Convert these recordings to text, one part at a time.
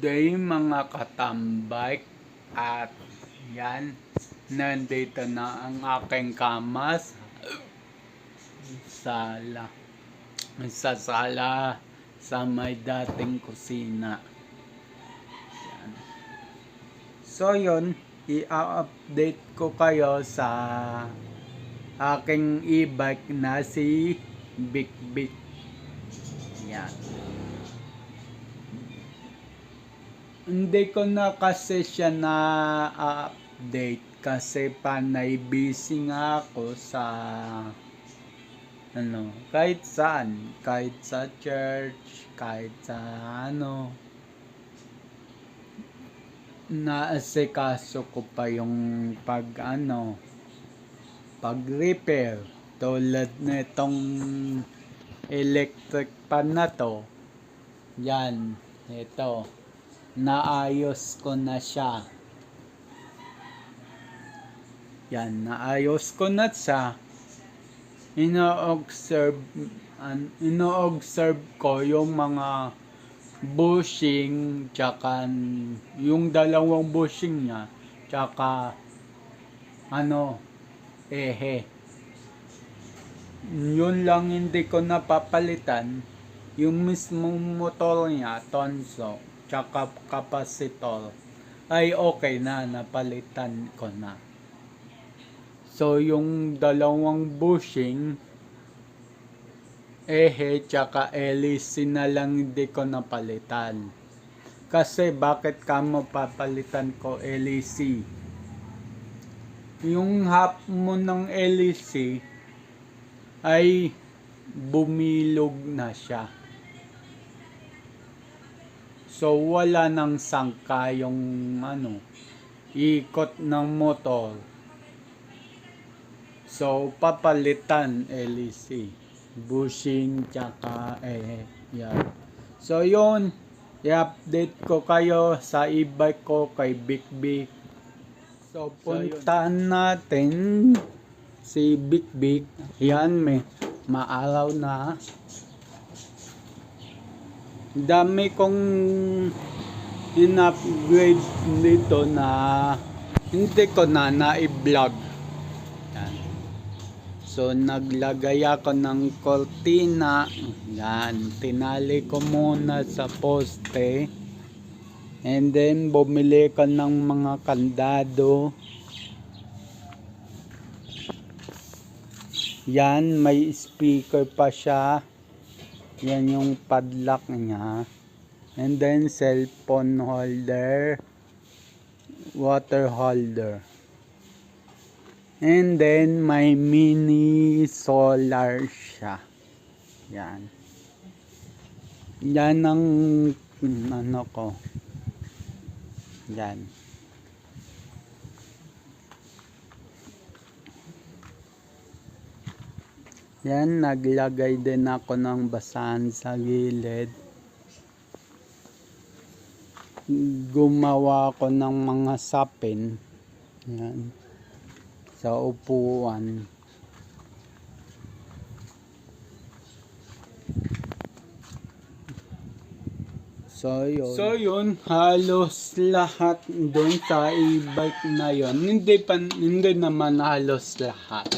day mga katambay, at yan, nandito na ang aking kamas sa sala sa may dating kusina. Yan. So yun, i-update ko kayo sa aking e-bike na si Big Big. Yan. Hindi ko na kasi siya na-update kasi panay busy nga ako sa kahit saan, kahit sa church, kahit sa naasikaso ko pa yung pag-repair tulad nitong electric pan na to. Yan, ito. Naayos ko na siya. Yan, naayos ko na siya. Ino-observe ko yung mga bushing, tsaka yung dalawang bushing niya, tsaka ehe. Yun lang hindi ko napapalitan. Yung mismong motor niya, tonso, tsaka capacitor, ay okay na, napalitan ko na. So yung dalawang bushing, ehe, tsaka hélice na lang hindi ko napalitan. Kasi bakit ka mo papalitan ko hélice? Yung half mo ng hélice ay bumilog na siya. So wala nang sangka yung ikot ng motor. So papalitan hélice, bushing, tsaka yan. So yun, i-update ko kayo sa e-bike ko kay Big Big. So puntahan natin si Big Big. Yan, may maaraw na. Dami kong in-upgrade dito na hindi ko na-i-vlog. Yan. So naglagay ako ng cortina. Yan, tinali ko muna sa poste. And then bumili ko ng mga kandado. Yan, may speaker pa siya. Yan yung padlock niya. And then cellphone holder, water holder. And then may mini solar siya. Yan. Yan ang ko. Yan. Yan, naglagay din ako ng basahan sa gilid. Gumawa ako ng mga sapin. Yan. Sa upuan. So yun, halos lahat doon sa e-bike na yun. Hindi naman halos lahat.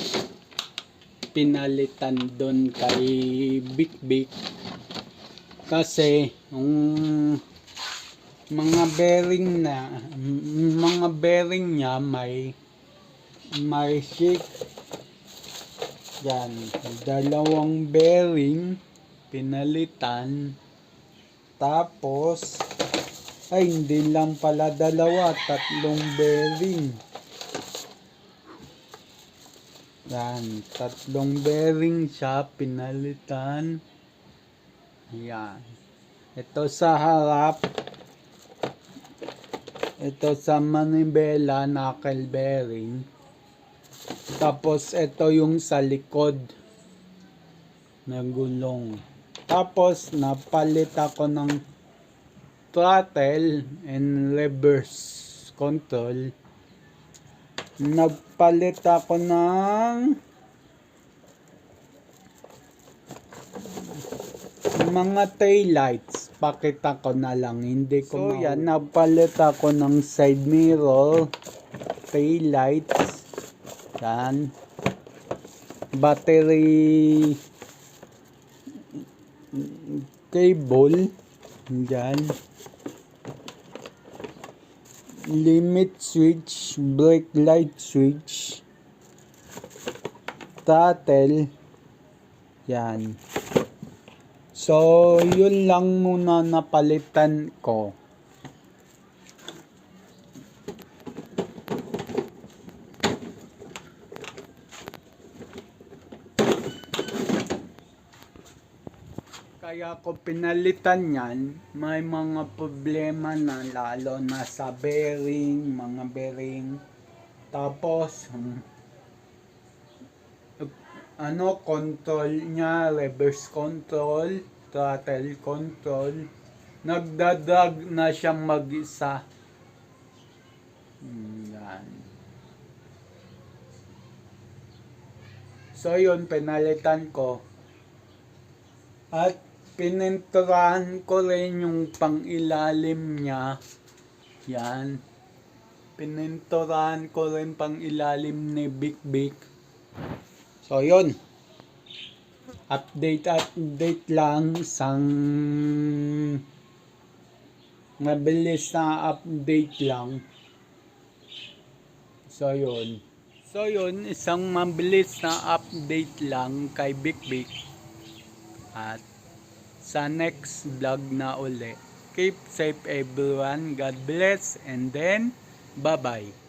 Pinalitan doon kay Big Big kasi yung mga bearing niya may shake. Yan, dalawang bearing pinalitan. Tapos hindi lang pala dalawa, tatlong bearing. Yan, tatlong bearing siya pinalitan. Yan. Ito sa harap. Ito sa manibela, knuckle bearing. Tapos ito yung sa likod na gulong. Tapos napalit ako ng throttle and reverse control. Nagpalit ako ng mga tail lights. pakita ko na lang, hindi ko yan, napalit ako ng side mirror, tail lights, yan, battery cable, yan, limit switch, brake light switch, throttle, yan. So, yun lang muna napalitan ko. Kaya ko pinalitan yan, may mga problema na lalo na sa bearing, mga bearing. Tapos, control niya, reverse control, throttle control, nagdadrag na siyang mag-isa. Yan. So yun, pinalitan ko. At pininturahan ko rin yung pang-ilalim niya. Yan. Pininturahan ko rin pang-ilalim ni Bic Bic. So yun. Update lang. Isang mabilis na update lang. So yun, isang mabilis na update lang kay Bic Bic. At sa next vlog na uli. Keep safe everyone. God bless and then bye-bye.